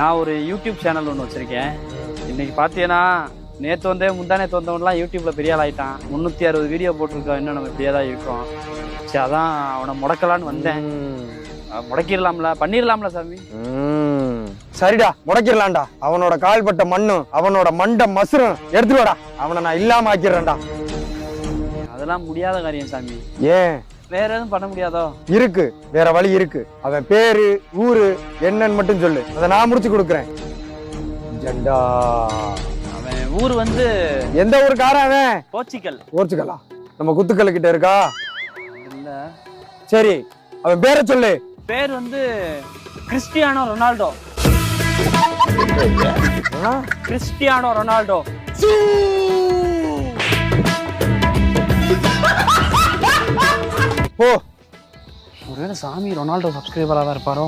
நான் ஒரு YouTube channel ஒன்று வச்சுருக்கேன். இன்றைக்கி பார்த்தீங்கன்னா நேற்று முந்தானேத்து வந்தவன்லாம் யூடியூப்பில் பெரிய ஆள் ஆகிட்டான். 360 வீடியோ போட்டிருக்கோம். இன்னும் நம்ம இப்படியே தான் இருக்கோம். சரி, அதான் அவனை முடக்கலான்னு வந்தேன். முடக்கிடலாம்ல, பண்ணிடலாம்ல சாமி? சரிடா, முடக்கிடலாம்டா. அவனோட கால்பட்ட மண்ணும் அவனோட மண்ட மசுரும் எடுத்துடுவாடா. அவனை நான் இல்லாம ஆக்கிடுறேன்டா. அதெல்லாம் முடியாத காரியம் சாமி. ஏன்? வேற எதுவும் பண்ண முடியாதோ? இருக்கு, வேற வழி இருக்கு. அவன் பேரு ஊரு என்னன்னு மட்டும் சொல்லு, அதை நான் முடிச்சு கொடுக்குறேன். ஜெண்டா. அவன் ஊர் எந்த ஊருக்காரன் அவன்? போர்ச்சுகல். போர்ச்சுகலா? நம்ம குத்துக்கல் கிட்ட இருக்கா? இல்ல. சரி, அவன் பேரை சொல்லு. பேர் கிறிஸ்டியானோ ரொனால்டோ. Cristiano Ronaldo. ஓ, ஒருவேளை சாமி ரொனால்டோ சப்ஸ்கிரைபரா தான் இருப்பாரோ?